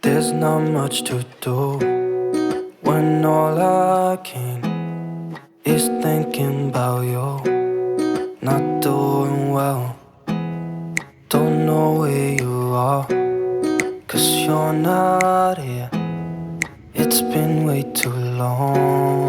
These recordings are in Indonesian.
There's not much to do when all I can is thinking about you. Not doing well, don't know where you are, 'cause you're not here. It's been way too long.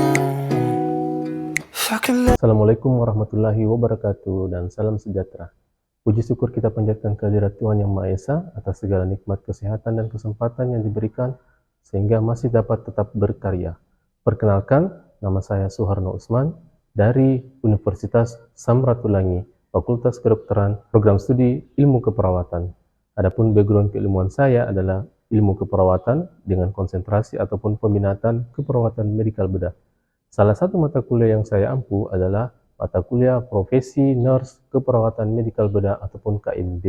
If I could let Assalamualaikum warahmatullahi wabarakatuh dan salam sejahtera. Puji syukur kita panjatkan kehadirat Tuhan Yang Maha Esa atas segala nikmat kesehatan dan kesempatan yang diberikan sehingga masih dapat tetap berkarya. Perkenalkan, nama saya Suharno Usman dari Universitas Samratulangi, Fakultas Kedokteran, Program Studi Ilmu Keperawatan. Adapun background keilmuan saya adalah ilmu keperawatan dengan konsentrasi ataupun peminatan keperawatan medikal bedah. Salah satu mata kuliah yang saya ampu adalah mata kuliah Profesi Nurse Keperawatan Medikal Bedah ataupun KMB,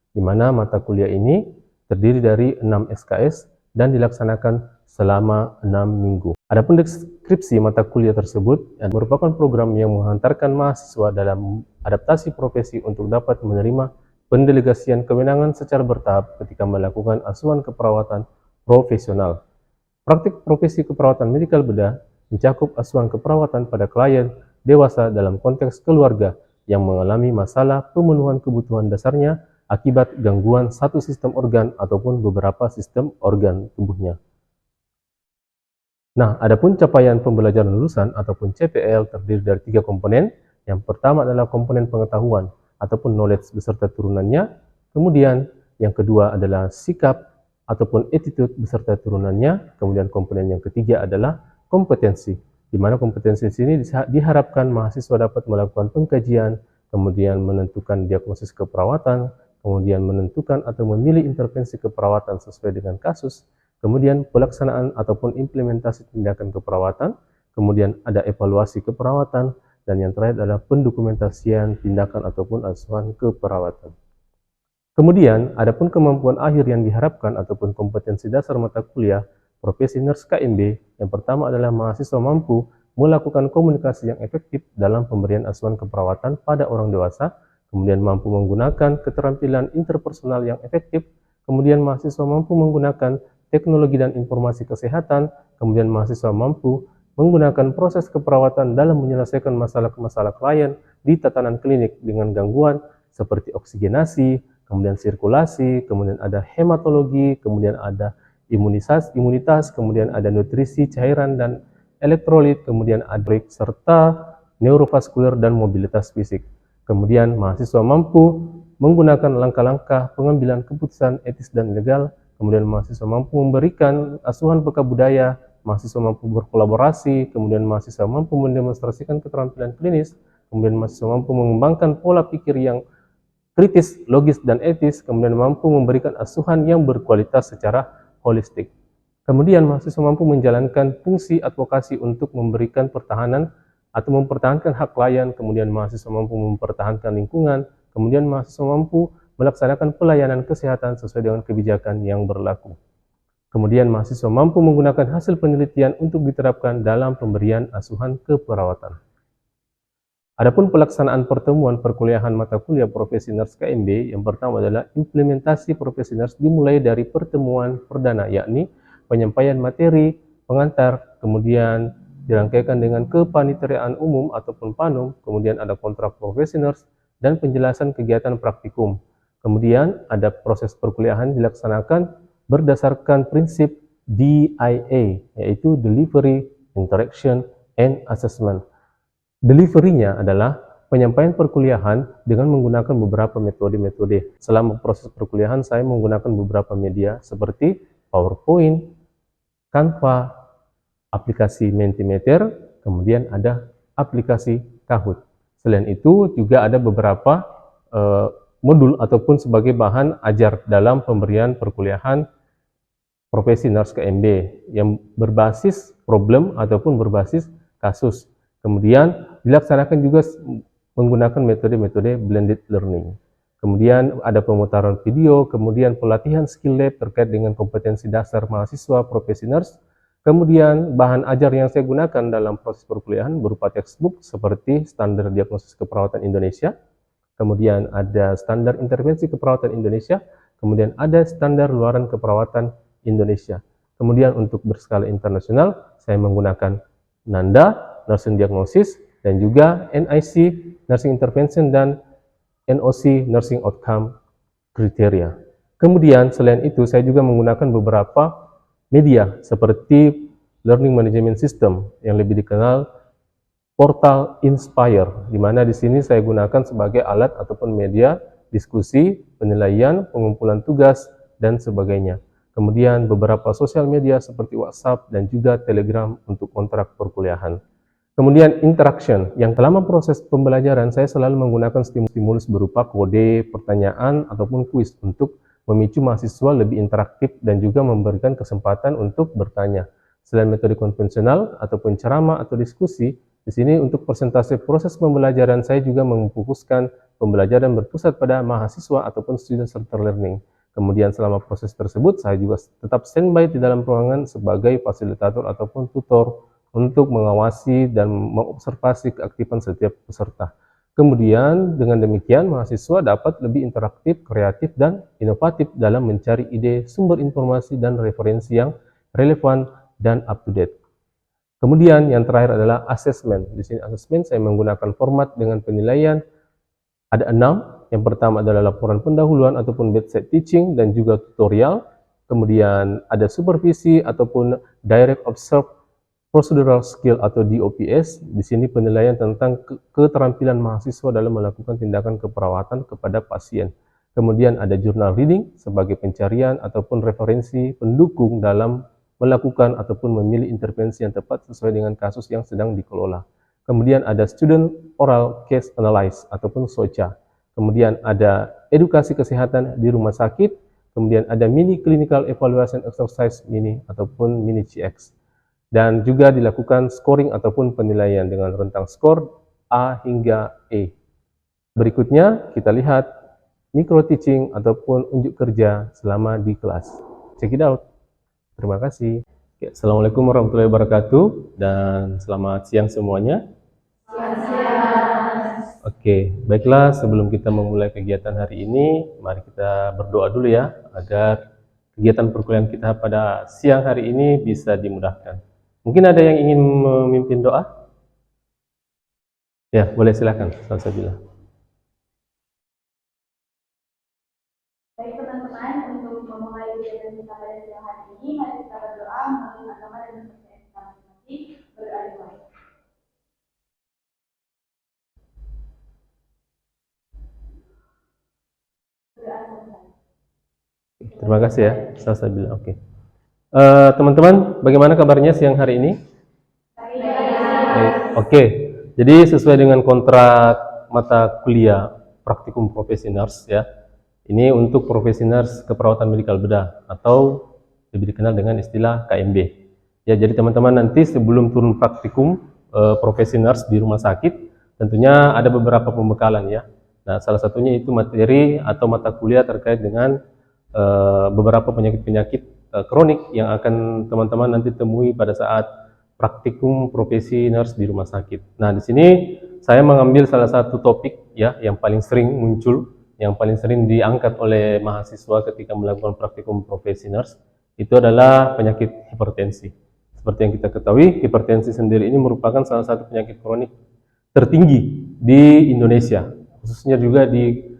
di mana mata kuliah ini terdiri dari 6 SKS dan dilaksanakan selama 6 minggu. Adapun deskripsi mata kuliah tersebut merupakan program yang menghantarkan mahasiswa dalam adaptasi profesi untuk dapat menerima pendelegasian kewenangan secara bertahap ketika melakukan asuhan keperawatan profesional. Praktik profesi keperawatan medikal bedah mencakup asuhan keperawatan pada klien dewasa dalam konteks keluarga yang mengalami masalah pemenuhan kebutuhan dasarnya akibat gangguan satu sistem organ ataupun beberapa sistem organ tubuhnya. Nah, adapun capaian pembelajaran lulusan ataupun CPL terdiri dari 3 komponen. Yang pertama adalah komponen pengetahuan ataupun knowledge beserta turunannya. Kemudian yang kedua adalah sikap ataupun attitude beserta turunannya. Kemudian komponen yang ketiga adalah kompetensi, di mana kompetensi di sini diharapkan mahasiswa dapat melakukan pengkajian, kemudian menentukan diagnosis keperawatan, kemudian menentukan atau memilih intervensi keperawatan sesuai dengan kasus, kemudian pelaksanaan ataupun implementasi tindakan keperawatan, kemudian ada evaluasi keperawatan, dan yang terakhir adalah pendokumentasian tindakan ataupun asuhan keperawatan. Kemudian, adapun kemampuan akhir yang diharapkan ataupun kompetensi dasar mata kuliah Profesi Nurse KMB, yang pertama adalah mahasiswa mampu melakukan komunikasi yang efektif dalam pemberian asuhan keperawatan pada orang dewasa, kemudian mampu menggunakan keterampilan interpersonal yang efektif, kemudian mahasiswa mampu menggunakan teknologi dan informasi kesehatan, kemudian mahasiswa mampu menggunakan proses keperawatan dalam menyelesaikan masalah-masalah klien di tatanan klinik dengan gangguan seperti oksigenasi, kemudian sirkulasi, kemudian ada hematologi, kemudian ada imunitas, kemudian ada nutrisi, cairan dan elektrolit, kemudian ada serta neurovaskuler dan mobilitas fisik. Kemudian mahasiswa mampu menggunakan langkah-langkah pengambilan keputusan etis dan legal, kemudian mahasiswa mampu memberikan asuhan bekal budaya, mahasiswa mampu berkolaborasi, kemudian mahasiswa mampu mendemonstrasikan keterampilan klinis, kemudian mahasiswa mampu mengembangkan pola pikir yang kritis, logis, dan etis, kemudian mampu memberikan asuhan yang berkualitas secara holistik. Kemudian mahasiswa mampu menjalankan fungsi advokasi untuk memberikan pertahanan atau mempertahankan hak klien, kemudian mahasiswa mampu mempertahankan lingkungan, kemudian mahasiswa mampu melaksanakan pelayanan kesehatan sesuai dengan kebijakan yang berlaku. Kemudian mahasiswa mampu menggunakan hasil penelitian untuk diterapkan dalam pemberian asuhan keperawatan. Adapun pelaksanaan pertemuan perkuliahan mata kuliah Profesi Nurse KMB, yang pertama adalah implementasi Profesi Nurse dimulai dari pertemuan perdana, yakni penyampaian materi, pengantar, kemudian dirangkaikan dengan kepanitiaan umum ataupun PANUM, kemudian ada kontrak Profesi Nurse, dan penjelasan kegiatan praktikum. Kemudian ada proses perkuliahan dilaksanakan berdasarkan prinsip DIA, yaitu Delivery, Interaction, and Assessment. Delivery-nya adalah penyampaian perkuliahan dengan menggunakan beberapa metode-metode. Selama proses perkuliahan saya menggunakan beberapa media seperti PowerPoint, Canva, aplikasi Mentimeter, kemudian ada aplikasi Kahoot. Selain itu juga ada beberapa modul ataupun sebagai bahan ajar dalam pemberian perkuliahan Profesi Nurse KMB yang berbasis problem ataupun berbasis kasus. Kemudian dilaksanakan juga menggunakan metode-metode blended learning. Kemudian ada pemutaran video, kemudian pelatihan skill lab terkait dengan kompetensi dasar mahasiswa profesi nurse. Kemudian bahan ajar yang saya gunakan dalam proses perkuliahan berupa textbook seperti standar diagnosis keperawatan Indonesia, kemudian ada standar intervensi keperawatan Indonesia, kemudian ada standar luaran keperawatan Indonesia. Kemudian untuk berskala internasional, saya menggunakan NANDA, Nursing Diagnosis, dan juga NIC, Nursing Intervention, dan NOC, Nursing Outcome Criteria. Kemudian selain itu, saya juga menggunakan beberapa media seperti Learning Management System yang lebih dikenal portal Inspire, di mana di sini saya gunakan sebagai alat ataupun media diskusi, penilaian, pengumpulan tugas, dan sebagainya. Kemudian beberapa sosial media seperti WhatsApp dan juga Telegram untuk kontrak perkuliahan. Kemudian interaction, yang selama proses pembelajaran saya selalu menggunakan stimulus berupa kode, pertanyaan, ataupun kuis untuk memicu mahasiswa lebih interaktif dan juga memberikan kesempatan untuk bertanya. Selain metode konvensional ataupun ceramah atau diskusi, di sini untuk persentase proses pembelajaran saya juga memfokuskan pembelajaran berpusat pada mahasiswa ataupun student-centered learning. Kemudian selama proses tersebut saya juga tetap standby di dalam ruangan sebagai fasilitator ataupun tutor untuk mengawasi dan mengobservasi keaktifan setiap peserta. Kemudian dengan demikian mahasiswa dapat lebih interaktif, kreatif, dan inovatif dalam mencari ide, sumber informasi, dan referensi yang relevan dan up to date. Kemudian yang terakhir adalah assessment. Di sini assessment saya menggunakan format dengan penilaian ada 6. Yang pertama adalah laporan pendahuluan ataupun bedside teaching dan juga tutorial. Kemudian ada supervisi ataupun direct observe procedural skill atau DOPS. Di sini penilaian tentang keterampilan mahasiswa dalam melakukan tindakan keperawatan kepada pasien. Kemudian ada journal reading sebagai pencarian ataupun referensi pendukung dalam melakukan ataupun memilih intervensi yang tepat sesuai dengan kasus yang sedang dikelola. Kemudian ada student oral case analysis ataupun SOCA. Kemudian ada edukasi kesehatan di rumah sakit. Kemudian ada mini clinical evaluation exercise mini ataupun mini CX. Dan juga dilakukan scoring ataupun penilaian dengan rentang skor A hingga E. Berikutnya kita lihat micro teaching ataupun unjuk kerja selama di kelas. Check it out. Terima kasih. Assalamualaikum warahmatullahi wabarakatuh dan selamat siang semuanya. Oke, baiklah sebelum kita memulai kegiatan hari ini, mari kita berdoa dulu ya agar kegiatan perkuliahan kita pada siang hari ini bisa dimudahkan. Mungkin ada yang ingin memimpin doa? Ya, boleh silakan. Salsabila. Baik teman-teman, untuk memulai kegiatan kita pada siang hari ini, mari kita berdoa melalui agama dan kepercayaan kita masing-masing. Berdoa dimulai. Berdoa selesai. Terima kasih ya, Salsabila. Oke. Teman-teman, bagaimana kabarnya siang hari ini? Oke. Jadi sesuai dengan kontrak mata kuliah praktikum profesi nurse ya. Ini untuk profesi nurse keperawatan medikal bedah atau lebih dikenal dengan istilah KMB. Ya, jadi teman-teman nanti sebelum turun praktikum profesi nurse di rumah sakit, tentunya ada beberapa pembekalan ya. Nah, salah satunya itu materi atau mata kuliah terkait dengan beberapa penyakit-penyakit kronik yang akan teman-teman nanti temui pada saat praktikum profesi nurse di rumah sakit. Nah, di sini saya mengambil salah satu topik ya yang paling sering muncul, yang paling sering diangkat oleh mahasiswa ketika melakukan praktikum profesi nurse, itu adalah penyakit hipertensi. Seperti yang kita ketahui, hipertensi sendiri ini merupakan salah satu penyakit kronik tertinggi di Indonesia, khususnya juga di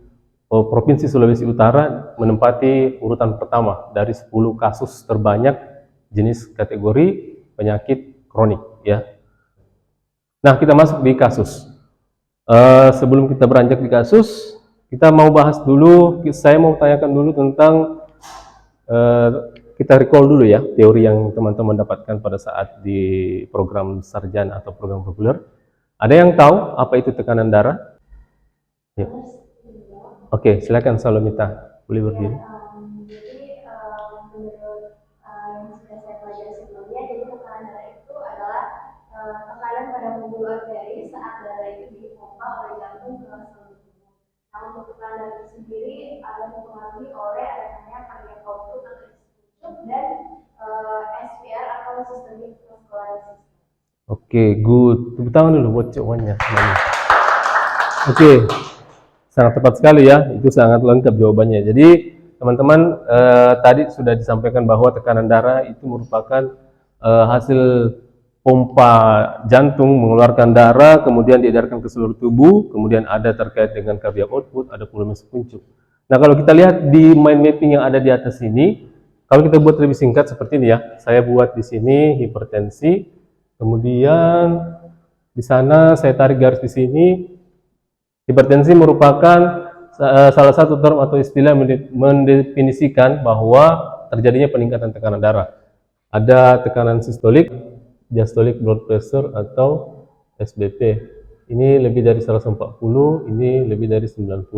Provinsi Sulawesi Utara menempati urutan pertama dari 10 kasus terbanyak jenis kategori penyakit kronik ya. Nah, kita masuk di kasus. Sebelum kita beranjak di kasus, kita mau bahas dulu, saya mau tanyakan dulu tentang kita recall dulu ya teori yang teman-teman dapatkan pada saat di program sarjana atau program populer. Ada yang tahu apa itu tekanan darah? Ya. Oke, silakan Salomita, boleh berdiri. Jadi menurut yang sudah saya pelajari sebelumnya, jadi tekanan darah itu adalah tekanan pada pembuluh arteri saat darah itu dipompa oleh jantung ke seluruh tubuh. Nah, untuk tekanan darah itu sendiri ada dipengaruhi oleh adanya cardiac output atau ispucuk dan SVR atau systemic vascular resistance. Oke, good. Tepuk tangan dulu buat jawabannya. Oke. Sangat tepat sekali ya, itu sangat lengkap jawabannya. Jadi teman-teman tadi sudah disampaikan bahwa tekanan darah itu merupakan hasil pompa jantung mengeluarkan darah, kemudian diedarkan ke seluruh tubuh, kemudian ada terkait dengan cardiac output, ada volume sekuncup. Nah, kalau kita lihat di mind mapping yang ada di atas ini, kalau kita buat lebih singkat seperti ini ya, saya buat di sini hipertensi, kemudian di sana saya tarik garis di sini. Hipertensi merupakan salah satu term atau istilah mendefinisikan bahwa terjadinya peningkatan tekanan darah. Ada tekanan sistolik, diastolik blood pressure atau SBP. Ini lebih dari 140, ini lebih dari 90.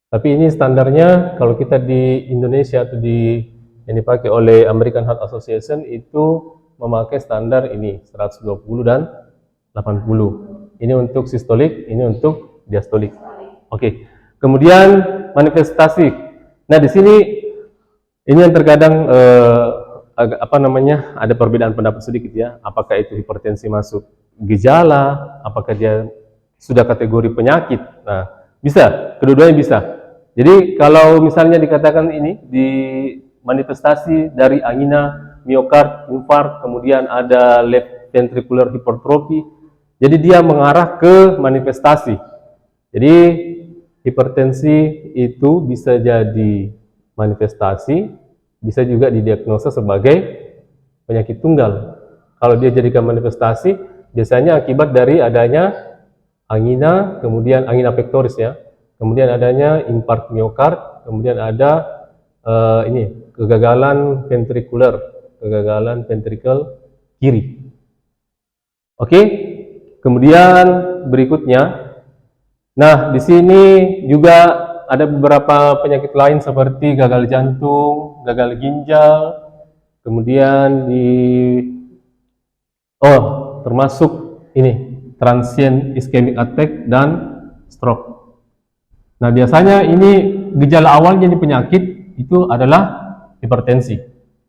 Tapi ini standarnya kalau kita di Indonesia atau yang dipakai oleh American Heart Association itu memakai standar ini 120 dan 80. Ini untuk sistolik, ini untuk diastolik. Oke. Kemudian manifestasi. Nah, di sini ini yang terkadang ada perbedaan pendapat sedikit ya. Apakah itu hipertensi masuk gejala, apakah dia sudah kategori penyakit. Nah, bisa, kedua-duanya bisa. Jadi kalau misalnya dikatakan ini di manifestasi dari angina, miokard, infark, kemudian ada left ventricular hypertrophy. Jadi dia mengarah ke manifestasi. Jadi hipertensi itu bisa jadi manifestasi, bisa juga didiagnosa sebagai penyakit tunggal. Kalau dia jadikan manifestasi, biasanya akibat dari adanya angina, kemudian angina pectoris ya, kemudian adanya infark miokard, kemudian ada kegagalan ventrikuler, kegagalan ventrikel kiri. Oke. Kemudian berikutnya, nah di sini juga ada beberapa penyakit lain seperti gagal jantung, gagal ginjal, kemudian termasuk ini transient ischemic attack dan stroke. Nah biasanya ini gejala awalnya di penyakit itu adalah hipertensi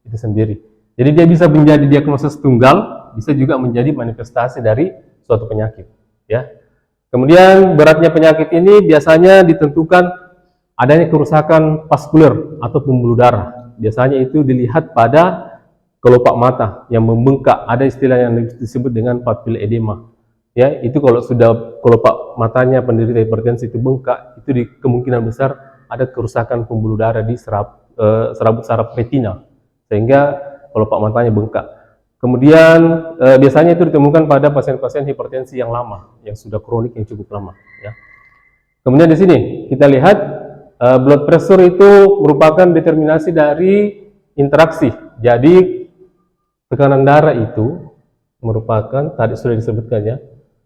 itu sendiri. Jadi dia bisa menjadi diagnosis tunggal, bisa juga menjadi manifestasi dari suatu penyakit, ya. Kemudian beratnya penyakit ini biasanya ditentukan adanya kerusakan vaskuler atau pembuluh darah. Biasanya itu dilihat pada kelopak mata yang membengkak. Ada istilah yang disebut dengan papil edema. Ya, itu kalau sudah kelopak matanya penderita hipertensi itu bengkak, itu di kemungkinan besar ada kerusakan pembuluh darah di serabut saraf retina, sehingga kelopak matanya bengkak. Kemudian biasanya itu ditemukan pada pasien-pasien hipertensi yang lama, yang sudah kronik yang cukup lama. Ya. Kemudian di sini kita lihat blood pressure itu merupakan determinasi dari interaksi. Jadi tekanan darah itu merupakan tadi sudah disebutkan ya,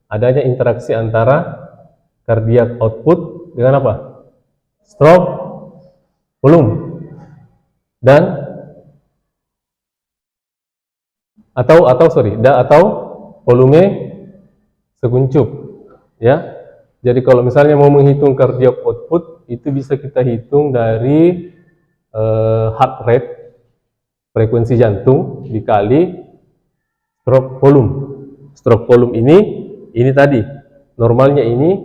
adanya interaksi antara cardiac output dengan apa? Stroke volume dan atau volume sekuncup ya. Jadi kalau misalnya mau menghitung cardiac output itu bisa kita hitung dari heart rate, frekuensi jantung dikali stroke volume. Stroke volume ini tadi normalnya ini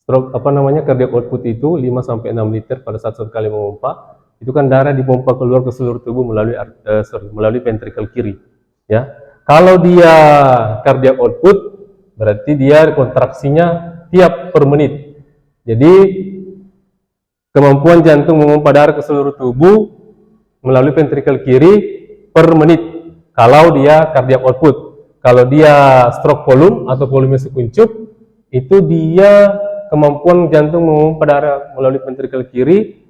stroke cardiac output itu 5 sampai 6 liter pada saat sekali memompa. Itu kan darah dipompa keluar ke seluruh tubuh melalui ventrikel kiri. Ya, kalau dia cardiac output berarti dia kontraksinya tiap per menit. Jadi kemampuan jantung memompa darah ke seluruh tubuh melalui ventrikel kiri per menit. Kalau dia cardiac output, kalau dia stroke volume atau volume sekuncup, itu dia kemampuan jantung memompa darah melalui ventrikel kiri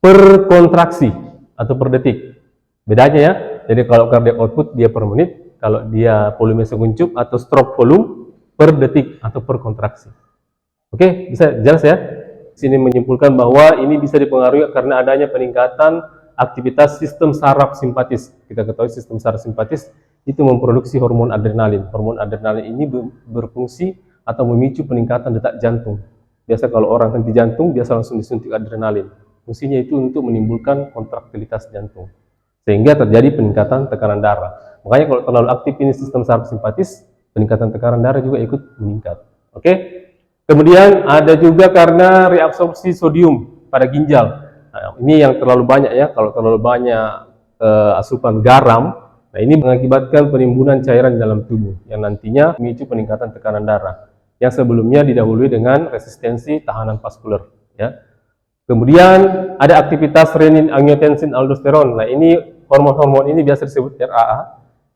per kontraksi atau per detik. Bedanya ya. Jadi kalau cardiac output dia per menit, kalau dia volume sekuncup atau stroke volume per detik atau per kontraksi. Oke, bisa jelas ya? Sini menyimpulkan bahwa ini bisa dipengaruhi karena adanya peningkatan aktivitas sistem saraf simpatis. Kita ketahui sistem saraf simpatis itu memproduksi hormon adrenalin. Hormon adrenalin ini berfungsi atau memicu peningkatan detak jantung. Biasa kalau orang henti jantung, biasa langsung disuntik adrenalin. Fungsinya itu untuk menimbulkan kontraktilitas jantung, sehingga terjadi peningkatan tekanan darah. Makanya kalau terlalu aktif ini sistem saraf simpatis, peningkatan tekanan darah juga ikut meningkat. Oke. Kemudian ada juga karena reabsorpsi sodium pada ginjal. Nah, ini yang terlalu banyak ya. Kalau terlalu banyak asupan garam, nah ini mengakibatkan penimbunan cairan dalam tubuh yang nantinya memicu peningkatan tekanan darah yang sebelumnya didahului dengan resistensi tahanan vaskuler. Ya. Kemudian ada aktivitas renin, angiotensin, aldosteron. Nah ini hormon-hormon ini biasa disebut RAA.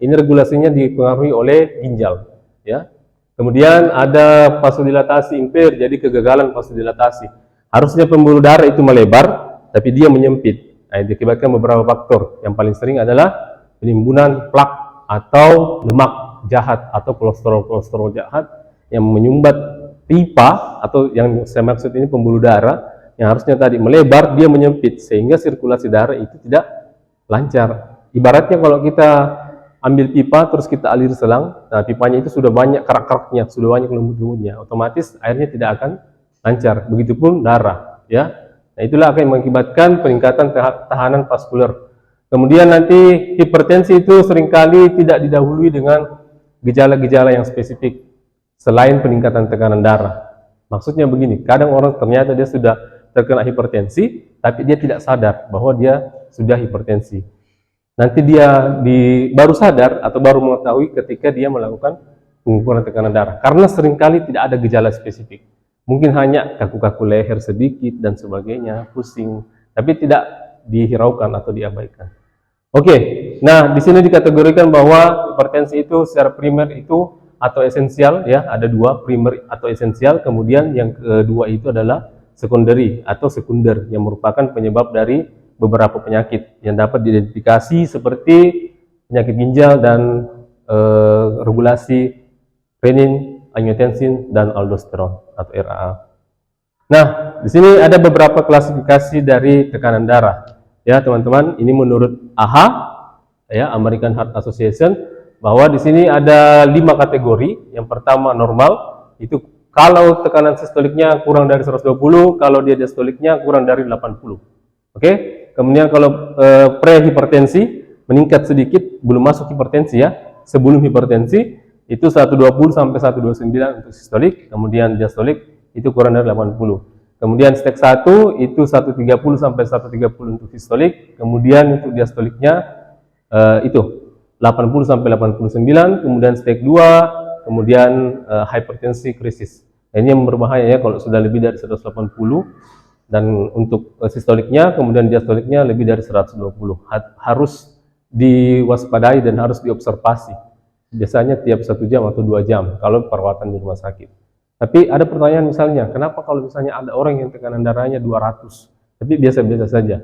Ini regulasinya dipengaruhi oleh ginjal. Ya. Kemudian ada vasodilatasi impaired, jadi kegagalan vasodilatasi. Harusnya pembuluh darah itu melebar, tapi dia menyempit. Nah, diakibatkan beberapa faktor. Yang paling sering adalah penimbunan plak atau lemak jahat atau kolesterol jahat yang menyumbat pipa, atau yang saya maksud ini pembuluh darah yang harusnya tadi melebar, dia menyempit sehingga sirkulasi darah itu tidak lancar. Ibaratnya kalau kita ambil pipa terus kita alir selang, nah pipanya itu sudah banyak kerak-keraknya, sudah banyak lumut-lumutnya, otomatis airnya tidak akan lancar. Begitupun darah, ya. Nah itulah akan mengakibatkan peningkatan tahanan vaskuler. Kemudian nanti hipertensi itu seringkali tidak didahului dengan gejala-gejala yang spesifik selain peningkatan tekanan darah. Maksudnya begini, kadang orang ternyata dia sudah terkena hipertensi, tapi dia tidak sadar bahwa dia sudah hipertensi. Nanti dia baru sadar atau baru mengetahui ketika dia melakukan pengukuran tekanan darah. Karena seringkali tidak ada gejala spesifik. Mungkin hanya kaku-kaku leher sedikit dan sebagainya, pusing, tapi tidak dihiraukan atau diabaikan. Oke, nah di sini dikategorikan bahwa hipertensi itu secara primer itu atau esensial, ya, ada dua, primer atau esensial. Kemudian yang kedua itu adalah secondary atau sekunder, yang merupakan penyebab dari beberapa penyakit yang dapat diidentifikasi seperti penyakit ginjal dan regulasi renin, angiotensin, dan aldosteron atau RAA. Nah, di sini ada beberapa klasifikasi dari tekanan darah. Ya, teman-teman, ini menurut AHA, ya, American Heart Association, bahwa di sini ada 5 kategori. Yang pertama normal, itu kalau tekanan sistoliknya kurang dari 120, kalau dia diastoliknya kurang dari 80. Oke? Kemudian kalau prehipertensi meningkat sedikit, belum masuk hipertensi ya. Sebelum hipertensi itu 120 sampai 129 untuk sistolik, kemudian diastolik itu kurang dari 80. Kemudian stage 1 itu 130 sampai 130 untuk sistolik, kemudian untuk diastoliknya itu 80 sampai 89, kemudian stage 2, kemudian hipertensi krisis. Ini yang berbahaya ya kalau sudah lebih dari 180, dan untuk sistoliknya kemudian diastoliknya lebih dari 120. Harus diwaspadai dan harus diobservasi. Biasanya tiap 1 jam atau 2 jam kalau perawatan di rumah sakit. Tapi ada pertanyaan misalnya, kenapa kalau misalnya ada orang yang tekanan darahnya 200, tapi biasa-biasa saja?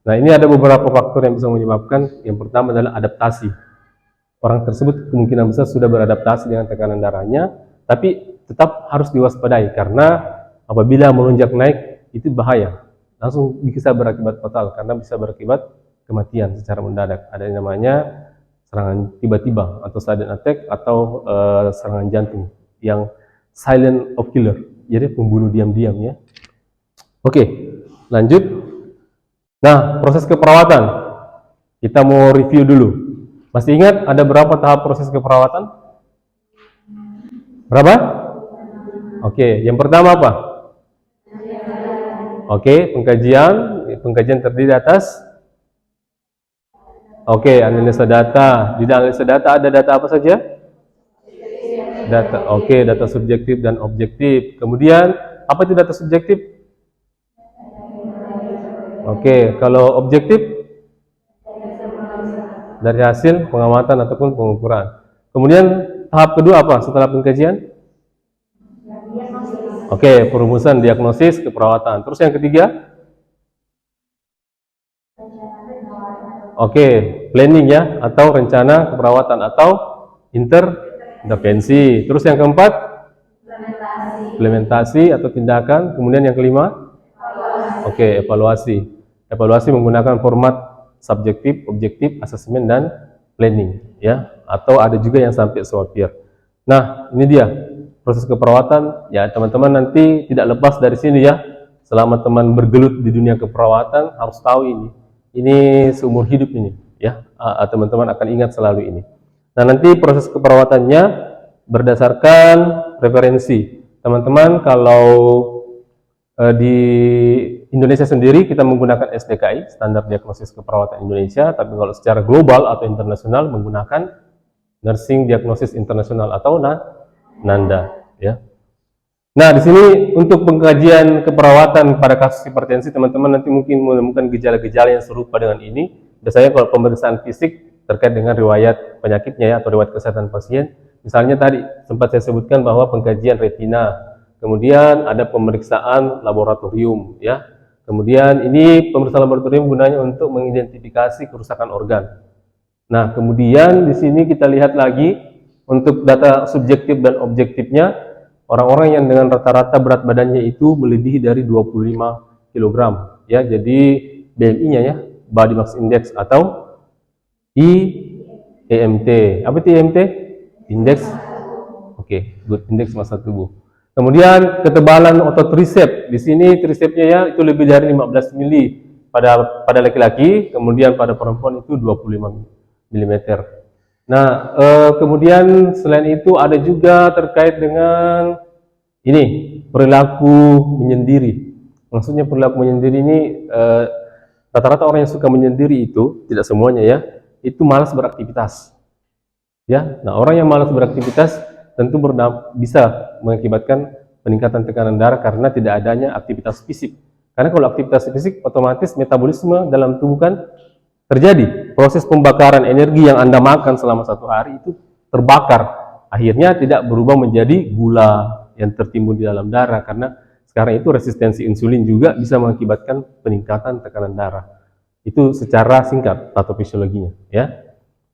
Nah, ini ada beberapa faktor yang bisa menyebabkan. Yang pertama adalah adaptasi. Orang tersebut kemungkinan besar sudah beradaptasi dengan tekanan darahnya, tapi tetap harus diwaspadai karena apabila melonjak naik itu bahaya, langsung bisa berakibat fatal karena bisa berakibat kematian secara mendadak. Ada yang namanya serangan tiba-tiba atau sudden attack atau serangan jantung yang silent of killer, jadi pembunuh diam-diam ya. Oke, lanjut. Nah, proses keperawatan kita mau review dulu. Masih ingat ada berapa tahap proses keperawatan? Berapa? Oke, yang pertama apa? Oke, pengkajian terdiri atas analisa data. Di dalam analisa data ada data apa saja? Data, data subjektif dan objektif. Kemudian, apa itu data subjektif? Kalau objektif dari hasil pengamatan ataupun pengukuran. Kemudian tahap kedua apa setelah pengkajian? Perumusan diagnosis keperawatan. Terus yang ketiga? Planning ya, atau rencana keperawatan atau intervensi. Terus yang keempat? Implementasi atau tindakan. Kemudian yang kelima? Evaluasi. Evaluasi menggunakan format subjektif, objektif, asesmen, dan planning ya, atau ada juga yang sampai swapir. Nah, ini dia proses keperawatan ya, teman-teman nanti tidak lepas dari sini ya. Selama teman bergelut di dunia keperawatan harus tahu ini seumur hidup ini ya. Teman-teman akan ingat selalu ini. Nah, nanti proses keperawatannya berdasarkan preferensi. Teman-teman kalau di Indonesia sendiri kita menggunakan SDKI, Standar Diagnosis Keperawatan Indonesia, tapi kalau secara global atau internasional menggunakan Nursing Diagnosis Internasional atau NANDA, ya. Nah, di sini untuk pengkajian keperawatan pada kasus hipertensi, teman-teman nanti mungkin menemukan gejala-gejala yang serupa dengan ini. Biasanya kalau pemeriksaan fisik terkait dengan riwayat penyakitnya ya, atau riwayat kesehatan pasien, misalnya tadi sempat saya sebutkan bahwa pengkajian retina, kemudian ada pemeriksaan laboratorium, ya. Kemudian ini pemeriksaan laboratorium gunanya untuk mengidentifikasi kerusakan organ. Nah, kemudian di sini kita lihat lagi untuk data subjektif dan objektifnya, orang-orang yang dengan rata-rata berat badannya itu melebihi dari 25 kg, ya. Jadi BMI-nya ya, Body Mass Index atau IMT. Apa itu IMT? Indeks. Oke, good, indeks massa tubuh. Kemudian ketebalan otot trisep. Di sini trisepnya ya itu lebih dari 15 mili pada laki-laki, kemudian pada perempuan itu 25 mm. Nah, kemudian selain itu ada juga terkait dengan ini, perilaku menyendiri. Maksudnya perilaku menyendiri ini rata-rata orang yang suka menyendiri itu, tidak semuanya ya, itu malas beraktivitas. Ya, nah orang yang malas beraktivitas tentu bisa mengakibatkan peningkatan tekanan darah karena tidak adanya aktivitas fisik. Karena kalau aktivitas fisik, otomatis metabolisme dalam tubuh kan terjadi. Proses pembakaran energi yang Anda makan selama 1 hari itu terbakar. Akhirnya tidak berubah menjadi gula yang tertimbun di dalam darah. Karena sekarang itu resistensi insulin juga bisa mengakibatkan peningkatan tekanan darah. Itu secara singkat patofisiologinya, ya.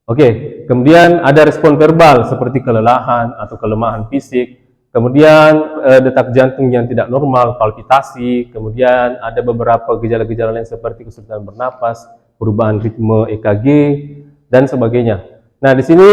Oke, kemudian ada respon verbal seperti kelelahan atau kelemahan fisik, kemudian detak jantung yang tidak normal, palpitasi, kemudian ada beberapa gejala-gejala lain seperti kesulitan bernapas, perubahan ritme EKG, dan sebagainya. Nah, di sini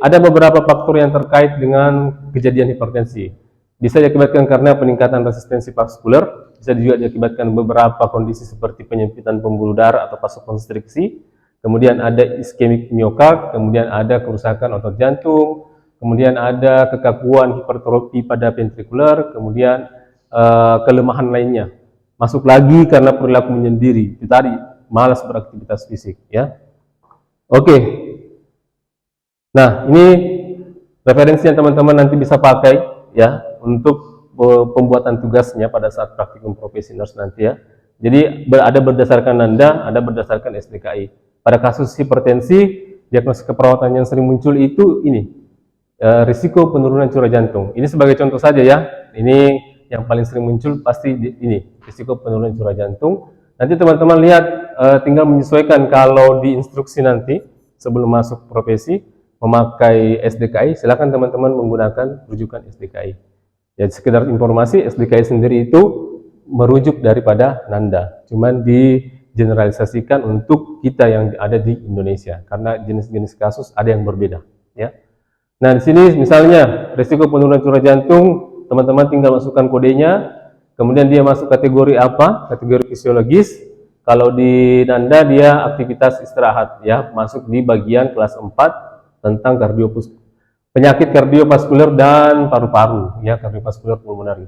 ada beberapa faktor yang terkait dengan kejadian hipertensi. Bisa diakibatkan karena peningkatan resistensi vaskuler, bisa juga diakibatkan beberapa kondisi seperti penyempitan pembuluh darah atau vasokonstriksi, kemudian ada iskemik miokard, kemudian ada kerusakan otot jantung, kemudian ada kekakuan hipertrofi pada ventrikuler, kemudian kelemahan lainnya. Masuk lagi karena perilaku menyendiri, itu tadi malas beraktivitas fisik, ya. Oke. Nah, ini referensi yang teman-teman nanti bisa pakai ya untuk pembuatan tugasnya pada saat praktikum profesi nurse nanti ya. Jadi ada berdasarkan NANDA, ada berdasarkan SDKI. Pada kasus hipertensi, diagnosis keperawatan yang sering muncul itu ini, risiko penurunan curah jantung. Ini sebagai contoh saja ya, ini yang paling sering muncul pasti ini, risiko penurunan curah jantung. Nanti teman-teman lihat, tinggal menyesuaikan kalau di instruksi nanti, sebelum masuk profesi, memakai SDKI, silakan teman-teman menggunakan rujukan SDKI. Ya, sekedar informasi, SDKI sendiri itu merujuk daripada NANDA, cuman generalisasikan untuk kita yang ada di Indonesia karena jenis-jenis kasus ada yang berbeda, ya. Nah, di sini misalnya risiko penurunan curah jantung, teman-teman tinggal masukkan kodenya, kemudian dia masuk kategori apa? Kategori fisiologis. Kalau di NANDA dia aktivitas istirahat, ya, masuk di bagian kelas 4 tentang penyakit kardiovaskuler dan paru-paru, ya, kardiovaskuler pulmonari.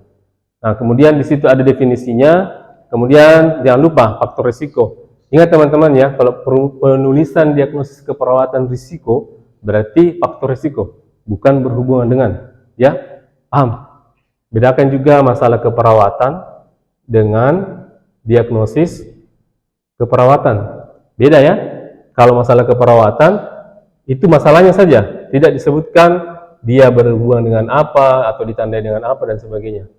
Nah, kemudian di situ ada definisinya. Kemudian jangan lupa faktor risiko. Ingat teman-teman ya, kalau penulisan diagnosis keperawatan risiko berarti faktor risiko, bukan berhubungan dengan, ya. Paham? Bedakan juga masalah keperawatan dengan diagnosis keperawatan. Beda ya. Kalau masalah keperawatan itu masalahnya saja, tidak disebutkan dia berhubungan dengan apa atau ditandai dengan apa dan sebagainya.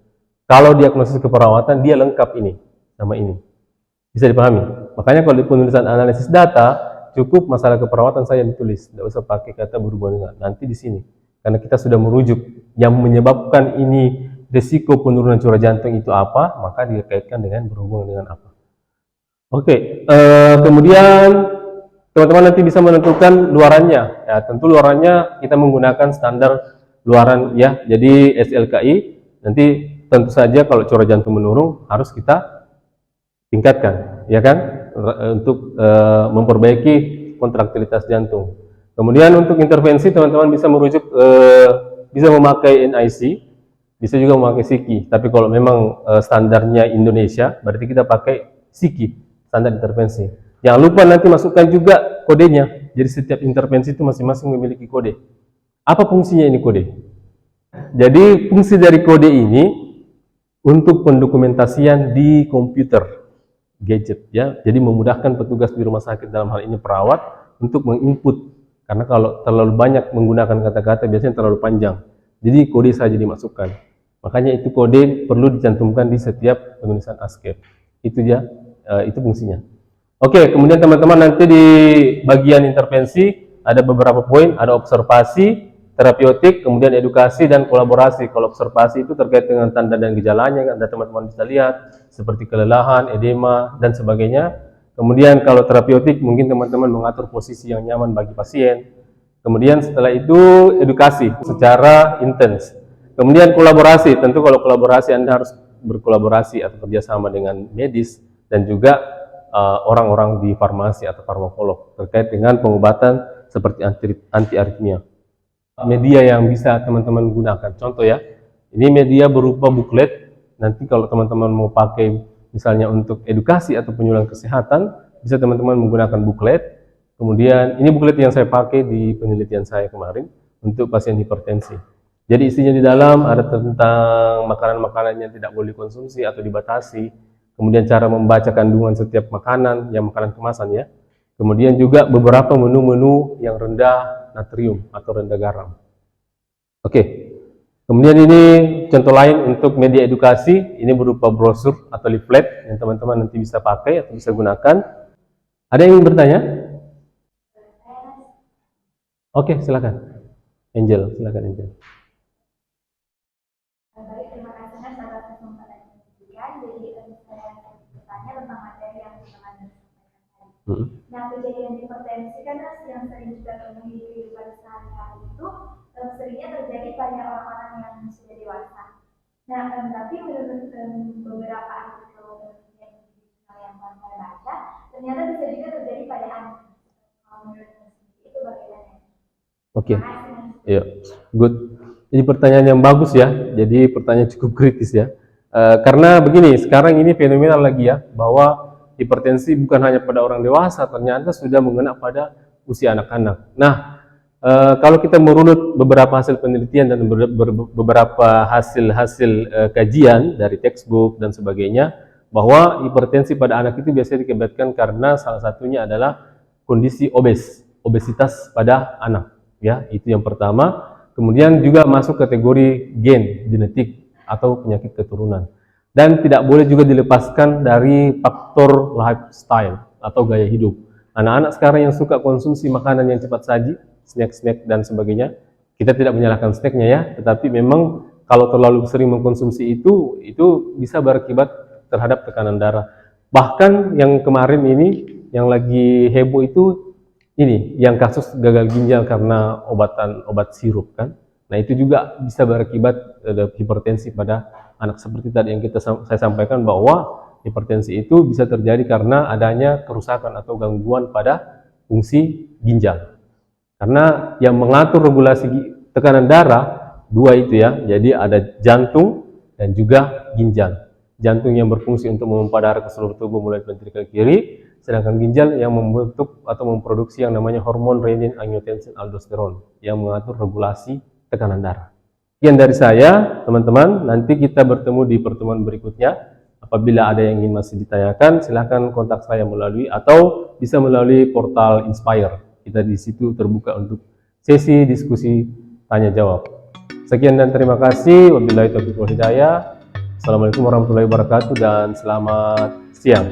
Kalau diagnosis keperawatan dia lengkap ini sama ini. Bisa dipahami. Makanya kalau di penulisan analisis data, cukup masalah keperawatan saya ditulis, tidak usah pakai kata berhubungan dengan. Nanti di sini, karena kita sudah merujuk yang menyebabkan ini risiko penurunan curah jantung itu apa, maka dikaitkan dengan berhubungan dengan apa. Oke, kemudian teman-teman nanti bisa menentukan luarannya. Ya, tentu luarannya kita menggunakan standar luaran ya. Jadi SLKI nanti tentu saja kalau curah jantung menurun harus kita tingkatkan, ya kan, untuk memperbaiki kontraktilitas jantung. Kemudian untuk intervensi teman-teman bisa merujuk, bisa memakai NIC, Bisa juga memakai SIKI, tapi kalau memang standarnya Indonesia, berarti kita pakai SIKI, standar intervensi. Jangan lupa nanti masukkan juga kodenya. Jadi setiap intervensi itu masing-masing memiliki kode. Apa fungsinya ini kode? Jadi fungsi dari kode ini untuk pendokumentasian di komputer gadget ya. Jadi memudahkan petugas di rumah sakit, dalam hal ini perawat, untuk menginput. Karena kalau terlalu banyak menggunakan kata-kata biasanya terlalu panjang. Jadi kode saja dimasukkan. Makanya itu kode perlu dicantumkan di setiap penulisan ASCII. Itu ya, itu fungsinya. Oke, kemudian teman-teman nanti di bagian intervensi ada beberapa poin, ada observasi, terapeutik, kemudian edukasi dan kolaborasi. Kalau observasi itu terkait dengan tanda dan gejalanya, Anda teman-teman bisa lihat seperti kelelahan, edema dan sebagainya. Kemudian kalau terapeutik mungkin teman-teman mengatur posisi yang nyaman bagi pasien. Kemudian setelah itu edukasi secara intens. Kemudian kolaborasi, tentu kalau kolaborasi Anda harus berkolaborasi atau kerjasama dengan medis dan juga orang-orang di farmasi atau farmakolog terkait dengan pengobatan seperti anti-aritmia. Media yang bisa teman-teman gunakan, contoh ya, ini media berupa buklet. Nanti kalau teman-teman mau pakai misalnya untuk edukasi atau penyuluhan kesehatan, bisa teman-teman menggunakan buklet. Kemudian ini buklet yang saya pakai di penelitian saya kemarin untuk pasien hipertensi. Jadi isinya di dalam ada tentang makanan-makanan yang tidak boleh dikonsumsi atau dibatasi. Kemudian cara membaca kandungan setiap makanan, yang makanan kemasan ya. Kemudian juga beberapa menu-menu yang rendah natrium atau rendah garam. Oke. Kemudian ini contoh lain untuk media edukasi, ini berupa brosur atau leaflet yang teman-teman nanti bisa pakai atau bisa gunakan. Ada yang ingin bertanya? Oke, silakan. Angel, silakan Angel. Baik, terima kasih Mas atas kesempatan yang diberikan. Jadi saya bertanya tentang materi yang teman sampaikan tadi. Nah, kejadian hipertensi kan Mas yang sering juga temui di kehidupan sehari-hari itu seringnya terjadi pada orang-orang yang sudah dewasa. Nah, tapi menurut beberapa artikel yang saya baca, ternyata bisa juga terjadi pada anak. Menurut itu bagaimana? Oke, ya, good. Jadi pertanyaan yang bagus ya. Jadi pertanyaan cukup kritis ya. Karena begini, sekarang ini fenomenal lagi ya, bahwa hipertensi bukan hanya pada orang dewasa, ternyata sudah mengena pada usia anak-anak. Nah, kalau kita merunut beberapa hasil penelitian dan beberapa hasil kajian dari textbook dan sebagainya, bahwa hipertensi pada anak itu biasanya diakibatkan karena salah satunya adalah kondisi obesitas pada anak. Ya, itu yang pertama. Kemudian juga masuk kategori gen, genetik atau penyakit keturunan. Dan tidak boleh juga dilepaskan dari faktor lifestyle atau gaya hidup. Anak-anak sekarang yang suka konsumsi makanan yang cepat saji, snack-snack dan sebagainya, kita tidak menyalahkan snacknya ya, tetapi memang kalau terlalu sering mengkonsumsi itu bisa berakibat terhadap tekanan darah. Bahkan yang kemarin ini, yang lagi heboh itu, ini yang kasus gagal ginjal karena obat sirup kan. Nah itu juga bisa berakibat hipertensi pada anak, seperti tadi yang saya sampaikan bahwa hipertensi itu bisa terjadi karena adanya kerusakan atau gangguan pada fungsi ginjal. Karena yang mengatur regulasi tekanan darah dua itu ya. Jadi ada jantung dan juga ginjal. Jantung yang berfungsi untuk memompa darah ke seluruh tubuh mulai ventrikel kiri, sedangkan ginjal yang membentuk atau memproduksi yang namanya hormon renin, angiotensin, aldosteron yang mengatur regulasi tekanan darah. Sekian dari saya, teman-teman. Nanti kita bertemu di pertemuan berikutnya. Apabila ada yang ingin masih ditanyakan, silahkan kontak saya melalui atau bisa melalui portal Inspire. Kita di situ terbuka untuk sesi diskusi tanya jawab. Sekian dan terima kasih. Wabillahi taufiq wal hidayah. Assalamualaikum warahmatullahi wabarakatuh dan selamat siang.